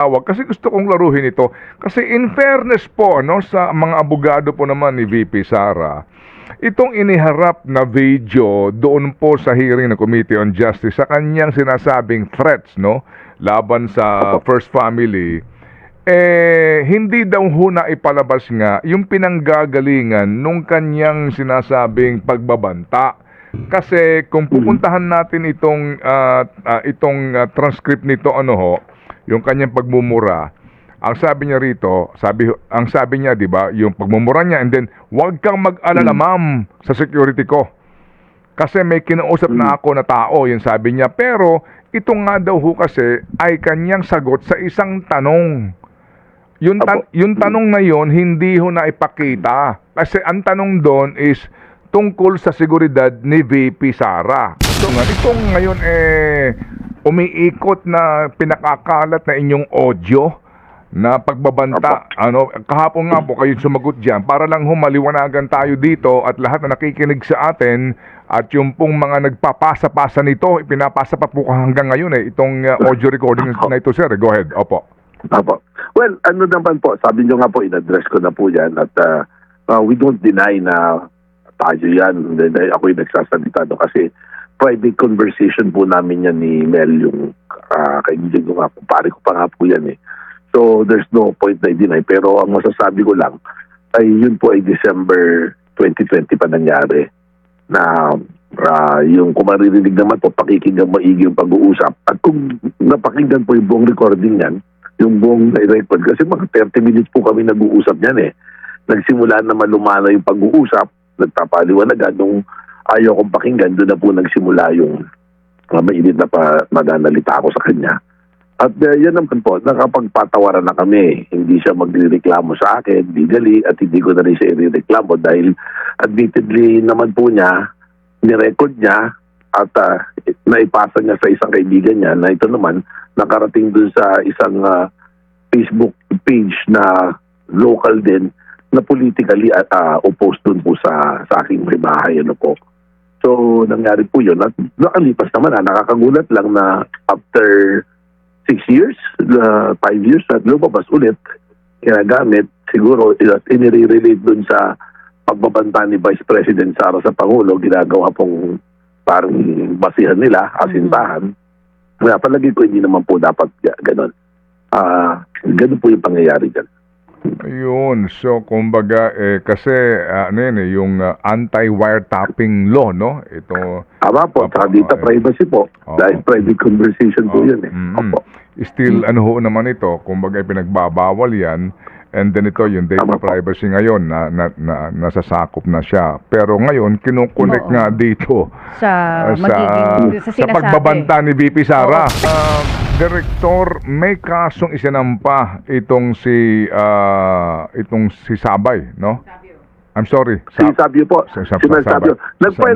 tawag kasi gusto kong laruhin ito. Kasi in fairness po no, sa mga abogado po naman ni VP Sara, itong iniharap na video doon po sa hearing ng Committee on Justice sa kanyang sinasabing threats no, laban sa First Family, hindi daw ho na ipalabas nga yung pinanggagalingan nung kanyang sinasabing pagbabanta. Kasi kung pupuntahan natin itong transcript nito ano ho, yung kanyang pagmumura, ang sabi niya rito, ang sabi niya 'di ba, yung pagmumura niya and then wag kang mag-alala ma'am sa security ko. Kasi may kinausap na ako na tao, yung sabi niya. Pero ito nga daw ho kasi ay kanyang sagot sa isang tanong. Yung tanong na yon hindi ho na ipakita. Kasi ang tanong doon is tungkol sa seguridad ni VP Sara. So nga, itong ngayon umiikot na pinakakalat na inyong audio na pagbabanta. Kahapon nga po kayo sumagot diyan para lang maliwanagan tayo dito at lahat na nakikinig sa atin at yung pong mga nagpapasa-pasa nito, ipinapasa pa po hanggang ngayon itong audio recording na ito, sir. Go ahead. Opo. Well, ano naman po, sabi nyo nga po, in-address ko na po yan at we don't deny na tayo yan. Ako'y nagsasalita no, kasi private conversation po namin yan ni Mel, yung kaibigan ko nga po, pare ko pa nga po yan eh. So, there's no point na i-deny. Pero ang masasabi ko lang, ay yun po ay December 2020 pa nangyari na yung kung maririnig naman po, pakikinggan maigi yung pag-uusap. At kung napakinggan po yung buong recording yan, yung buong record, kasi mga 30 minutes po kami nag-uusap yan eh. Nagsimula naman lumana yung pag-uusap, nagpapaliwanagan nung ayaw kong pakinggan, doon na po nagsimula yung mainit na maganalita ako sa kanya. At yan naman po, nakapagpatawaran na kami. Hindi siya magreklamo sa akin, legally, at hindi ko na rin siya ireklamo dahil admittedly naman po niya, nirecord niya at naipasa niya sa isang kaibigan niya na ito naman nakarating dun sa isang Facebook page na local din na politically opposed dun po sa aking may bahay. Ano po. So, nangyari po yun. At nakalipas naman, nakakagulat lang na after 6 years, 5 years, at lumabas ulit, kinagamit, siguro, inire-relate dun sa pagbabanta ni Vice President Sara sa Pangulo, ginagawa pong parang basihan nila, asintahan. Kaya palagi ko, hindi naman po dapat ganon. Ganon po yung pangyayari dyan. Ayun, so kumbaga kasi yung anti-wiretapping law, no? Ito tama po, data privacy po. Dahil private conversation po yun eh. Still ho naman ito, kumbaga pinagbabawal yan. And then ito yung data privacy ngayon na nasasakop na siya. Pero ngayon kinukunik nga dito sa pagbabanta ni VP Sara. Direktor, may kasong isinampa itong si Sabay, no? I'm sorry. Si Sabio po. Si Sabio.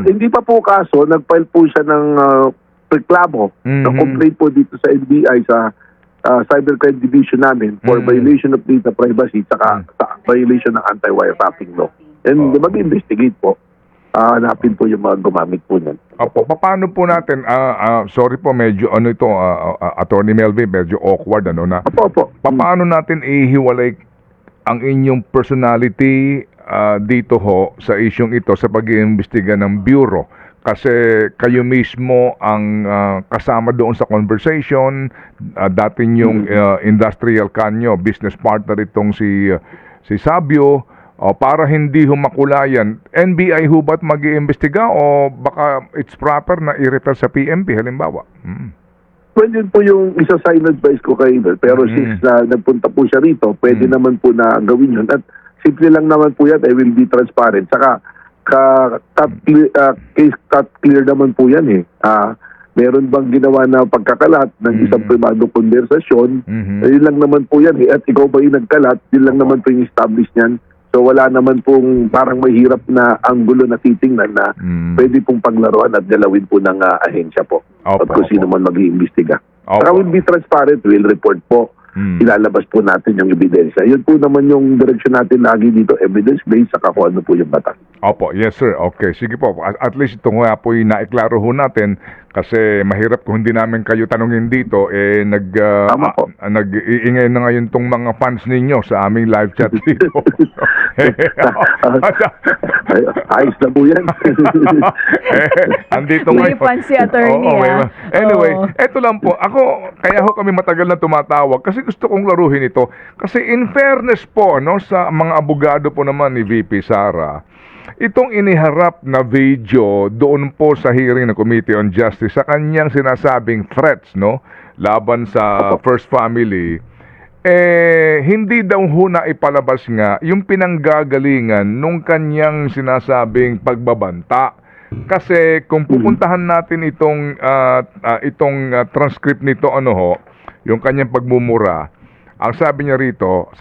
Hindi pa po kaso, nag-file po siya ng reklamo, ng complaint po dito sa NBI sa Cybercrime Division namin for violation of data privacy saka sa violation ng anti-wiretapping law. And mag-investigate po. Hanapin po yung mga gumamit po niyan. Opo, paano po natin, sorry po, medyo Attorney Melvin, medyo awkward, na? Opo. Paano natin ihiwalay ang inyong personality dito ho sa isyong ito sa pag-iimbestiga ng Bureau? Kasi kayo mismo ang kasama doon sa conversation, dati yung industrial kanyo, business partner itong si Sabio, para hindi humakulayan, NBI ho ba't mag-iimbestiga o baka it's proper na i-refer sa PNP halimbawa? Well, yun po yung isa sa in-advise ko kayo. Pero since nagpunta po siya rito, pwede naman po na gawin yun. At simple lang naman po yan, I will be transparent. Saka, case cut clear naman po yan eh. Meron bang ginawa na pagkakalat ng isang privado konversasyon? Yun lang naman po yan eh. At ikaw ba yung nagkalat? Yun lang naman po yung establish niyan. So wala naman pong parang mahirap na anggulo na titingnan na pwede pong paglaruan at galawin po ng ahensya po. At kung sino man mag-iimbestiga. Saka will be transparent, will report po ilalabas po natin yung ebidensya. Yun po naman yung direksyon natin lagi dito, evidence-based, saka kung ano po yung batas. Opo, yes sir. Okay, sige po. At least ito nga po yung naiklaro ho natin kasi mahirap kung hindi namin kayo tanungin dito Tama po. nag-iingay na ngayon tong mga fans ninyo sa aming live chat dito. Ayos na po yan. Andito May ngayon. fans si attorney, Oo, ah. Anyway, Oo. eto lang po. Kaya ho kami matagal na tumatawag kasi gusto kong laruhin ito. Kasi in fairness po, no, sa mga abogado po naman ni VP Sara, itong iniharap na video doon po sa hearing ng Committee on Justice sa kanyang sinasabing threats, no, laban sa First Family, hindi daw ho na ipalabas nga yung pinanggagalingan nung kanyang sinasabing pagbabanta. Kasi kung pupuntahan natin itong transcript nito, yung kanyang pagmumura, ang sabi niya rito,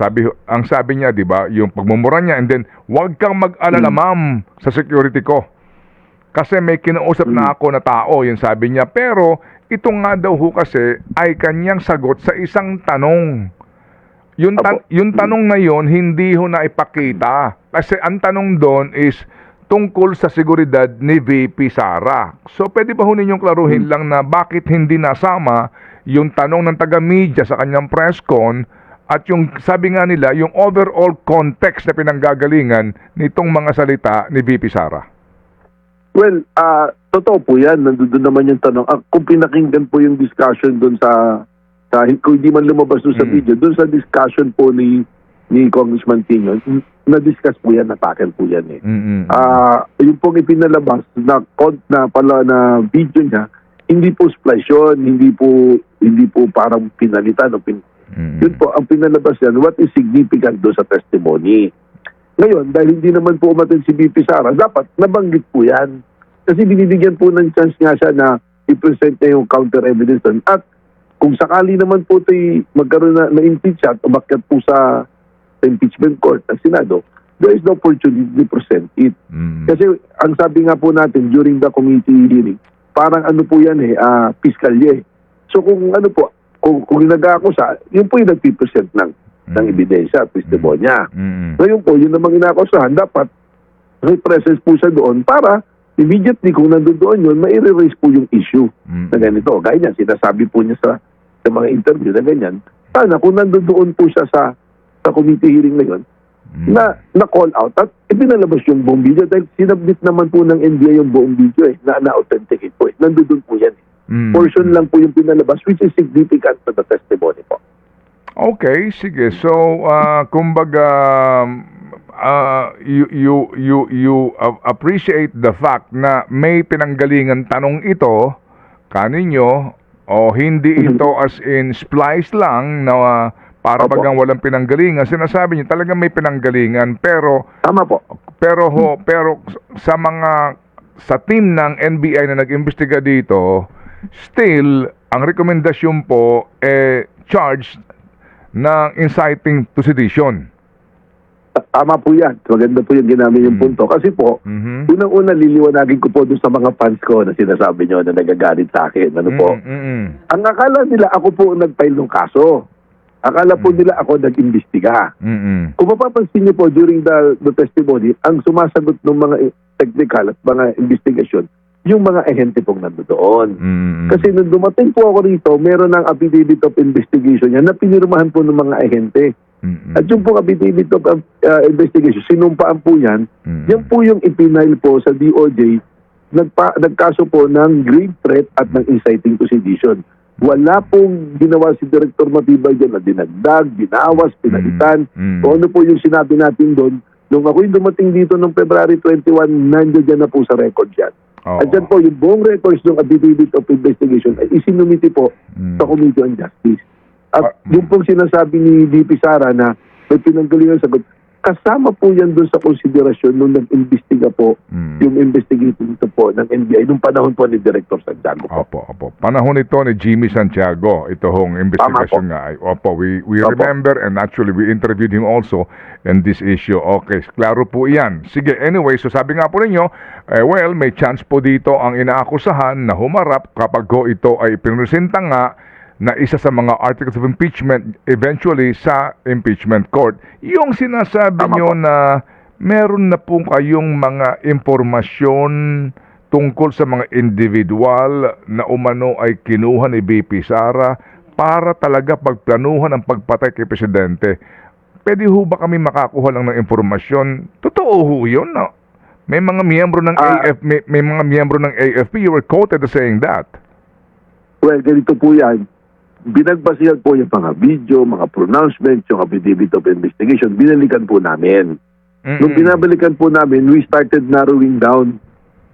ang sabi niya, 'di ba, yung pagmumura niya, and then huwag kang mag-alala, ma'am, sa security ko. Kasi may kinausap na ako na tao, yung sabi niya. Pero ito nga daw ho kasi ay kanyang sagot sa isang tanong. Yung tanong na yon hindi ho na ipakita. Kasi ang tanong doon is tungkol sa seguridad ni VP Sara. So pwede ba ho ninyong klaruhin lang na bakit hindi nasama yung tanong ng taga-media sa kanyang press con at yung sabi nga nila, yung overall context na pinanggagalingan nitong mga salita ni VP Sara? Well, totoo po yan. Nandun naman yung tanong. Kung pinakinggan po yung discussion doon kung hindi man lumabas doon sa video, doon sa discussion po ni Congressman Tino, na-discuss po yan, na-tackle po yan eh. Yung pong ipinalabas na video niya, hindi po splash yun, hindi po parang pinalitan. Yun po, ang pinalabas yan, what is significant doon sa testimony. Ngayon, dahil hindi naman po umatin si VP Sara, dapat nabanggit po yan. Kasi binibigyan po ng chance nga siya na i-present niya yung counter evidence doon. At kung sakali naman po ito'y magkaroon na impeach at umakyat po sa impeachment court ng Senado, there is the opportunity to present it. Kasi ang sabi nga po natin during the committee hearing, parang ano po yan piskalye. So kung kung nag-aakusa, yun po yung nagpipresent ng ebidensya, testimonya. Ngayon po, yun namang inaakusahan, dapat may presence po siya doon para immediately kung nandun doon yun, mai-raise po yung issue na ganito. Gaya niya, sinasabi po niya sa mga interview na ganyan. Sana kung nandun doon po siya sa committee hearing na yun, na call out at ipinalabas yung buong video dahil sinabit naman po ng NBI yung buong video na-authenticate po nandun doon po yan portion lang po yung pinalabas which is significant to the testimony po. Okay, sige. So, kumbaga, you appreciate the fact na may pinanggalingan tanong ito kaninyo o hindi ito as in splice lang na para bagang walang pinanggalingan. Sinasabi niyo talagang may pinanggalingan pero Tama po. pero sa team ng NBI na nag-imbestiga dito, still ang rekomendasyon po charge ng inciting to sedition. Tama po yan. Maganda po yung ginamit yung punto. Kasi po, unang-una liliwanagin ko po doon sa mga fans ko na sinasabi nyo na nagagalit sa akin. Ano po? Ang akala nila ako po nag-file ng kaso. Akala po nila ako nag-imbestiga. Kung mapapansin niyo po during the testimony, ang sumasagot ng mga technical at mga investigasyon, yung mga ahente pong nandoon. Kasi nung dumating po ako rito, meron ng affidavit of investigation yan na pinirmahan po ng mga ahente. At yung pong affidavit of investigation, sinumpaan po yan, yan po yung ipinail po sa DOJ, nagkaso po ng grave threat at ng inciting to sedition. Wala pong ginawa si Director Matibay dyan na dinagdag, binawas, pinalitan. Kung ano po yung sinabi natin doon, nung ako'y dumating dito noong February 21, nandiyan na po sa record yan. At dyan po, yung buong records ng affidavit of investigation ay isinumiti po sa Committee on Justice. At yung pong sinasabi ni VP Sara na may pinanggalingan sagot, kasama po yan doon sa konsiderasyon nung nag-imbestiga po yung investigating ito po ng NBI nung panahon po ni Director Santiago po. Opo. Panahon ito ni Jimmy Santiago, ito hong investigation nga. Opo, we remember and actually we interviewed him also in this issue. Okay, klaro po yan. Sige, anyway, so sabi nga po ninyo, well, may chance po dito ang inaakusahan na humarap kapag ito ay pinresenta nga na isa sa mga articles of impeachment eventually sa impeachment court. Yung sinasabi Tama nyo po. na meron na po kayong mga impormasyon tungkol sa mga individual na umano ay kinuha ni VP Sara para talaga pagplanuhan ang pagpatay kay Presidente. Pwede ho ba kami makakuha lang ng impormasyon? Totoo ho yun, no? May mga miyembro ng may mga miyembro ng AFP, you were quoted as saying that. Well, ganito po yan. Binagbasihan po yung mga video, mga pronouncements, yung affidavit of investigation. Binalikan po namin. Nung binabalikan po namin, we started narrowing down.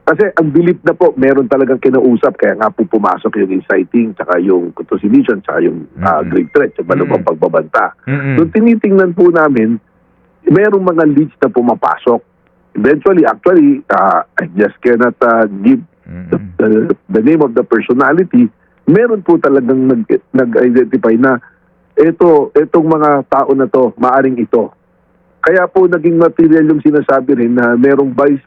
Kasi ang belief na po, meron talagang kinausap. Kaya nga po pumasok yung inciting, tsaka yung constitution, tsaka yung grave threat, yung malumang pagbabanta. Nung tinitingnan po namin, merong mga leads na pumapasok. Eventually, actually, I just cannot give the name of the personality. Meron po talagang nag-identify na itong mga tao na to, maaring ito. Kaya po naging material yung sinasabi rin na merong Vice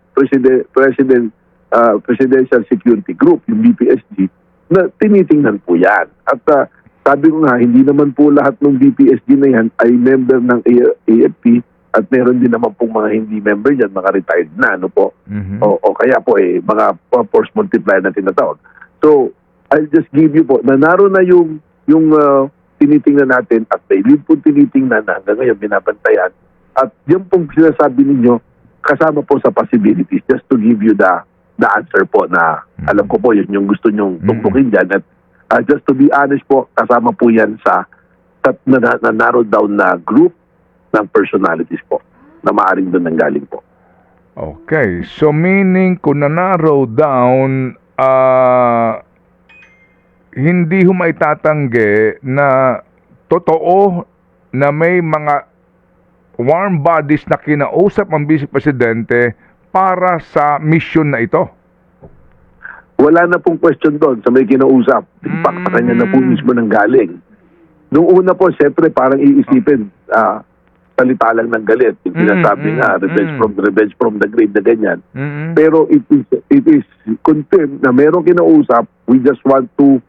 Presidential Security Group, yung BPSG, na tinitingnan po yan. At sabi ko nga, hindi naman po lahat ng BPSG na yan ay member ng AFP at meron din naman pong mga hindi member yan, mga retired na, ano po. O kaya po mga force multiplier na tinatawag. So, I'll just give you po, nanaro na yung tinitingnan natin at may lead po tinitingnan na hanggang ngayon binabantayan. At yung pong sinasabi ninyo, kasama po sa possibilities, just to give you the answer po na alam ko po yun yung gusto nyong tumbukin dyan. At just to be honest po, kasama po yan sa narrow down na group ng personalities po na maaaring doon nanggaling po. Okay. So meaning, kung na-narrow down, hindi ho maitatanggi na totoo na may mga warm bodies na kinausap ang Vice Presidente para sa mission na ito. Wala na pong question doon sa may kinausap. Sa kanya na po mismo nang galing. Noong una po, siyempre, parang iisipin, salita lang ng galit. Yung sinasabi nga, revenge from the grave na ganyan. Pero it is confirmed na merong kinausap. We just want to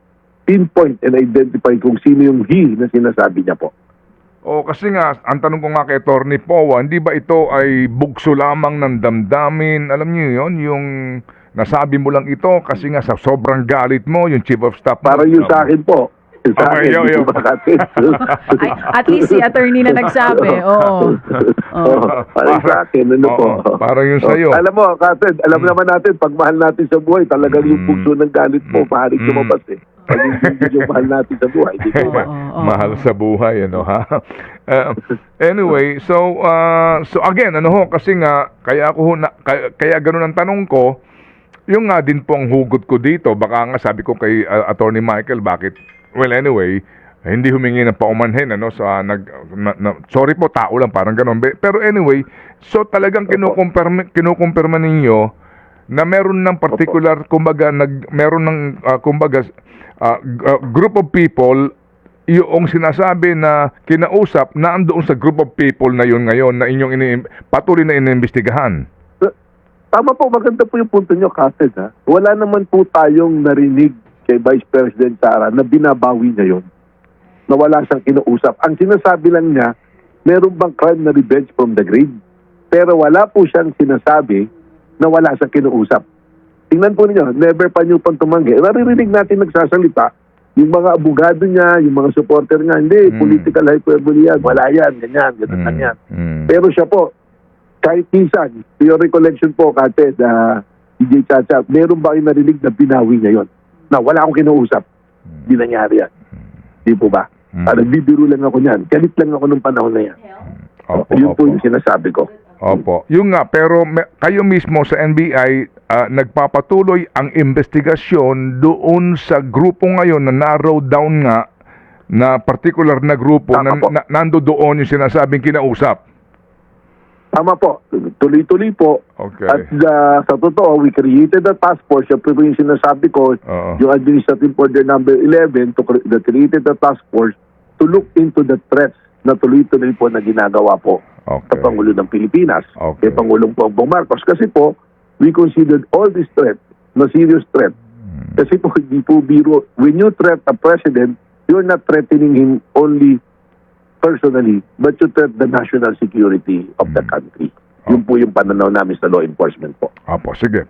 pinpoint and identify kung sino yung he na sinasabi niya po. Kasi nga, ang tanong ko nga kay Atty. Powa, hindi ba ito ay bugso lamang ng damdamin? Alam niyo yon, yung nasabi mo lang ito kasi nga sa sobrang galit mo, yung Chief of Staff. Para yung sa akin po. Sa akin, yo. At least si attorney na nagsabi. Oo. Para sa akin, ano po. Para yung sa'yo. Alam mo, Kated, alam naman natin, pag mahal natin sa buhay, talagang yung bugso ng galit mo, maaaring lumabas Pag hindi yung mahal natin sa buhay, di ko ba? Mahal sa buhay, ano ha? Anyway, so again, ano ho, kasi nga, kaya ganun ang tanong ko, yung nga din po ang hugot ko dito, baka nga sabi ko kay Attorney Michael, bakit? Well, anyway, hindi humingi ng paumanhin, ano, sorry po, tao lang, parang ganun. Pero anyway, so talagang kinukumpirma ninyo na meron ng particular, meron ng, group of people, yung sinasabi na kinausap na andoon sa group of people na yun ngayon na inyong patuloy na inimbestigahan. Tama po, maganda po yung punto nyo, Kated, ha? Wala naman po tayong narinig kay Vice President Sara na binabawi niya yun. Na wala siyang kinuusap. Ang sinasabi lang niya, meron bang crime na revenge from the grave? Pero wala po siyang sinasabi na wala siyang kinuusap. Tingnan po ninyo, never pa niyo pang tumanggi. Naririnig natin nagsasalita, yung mga abogado niya, yung mga supporter niya, hindi, political hyperbole yan, wala yan, ganyan lang yan. Pero siya po, kahit minsan, your recollection po, Kate, DJ Chacha, meron ba kayo narinig na binawi niya yun? Na wala akong kinuusap. Hindi nangyari yan. Di po ba? Nagbibiro lang ako niyan. Galit lang ako nung panahon na yan. Yun po yung sinasabi ko. Opo. Yung nga, pero kayo mismo sa NBI, nagpapatuloy ang investigasyon doon sa grupo ngayon na narrow down nga na particular na grupo na nando doon yung sinasabing kinausap. Tama po. Tuloy-tuloy po. Okay. At sa totoo, we created a task force. Siyempre po yung sinasabi ko, yung Administrative Order number 11, that created a task force to look into the threats na tuloy-tuloy po na ginagawa po sa Pangulo ng Pilipinas, kay Pangulong Bongbong Marcos. Kasi po, we considered all these threats na serious threat. Kasi po, hindi po biro. When you threat a president, you're not threatening him only personally, but you threat the national security of the country. Yun po yung pananaw namin sa law enforcement po. Apo, sige.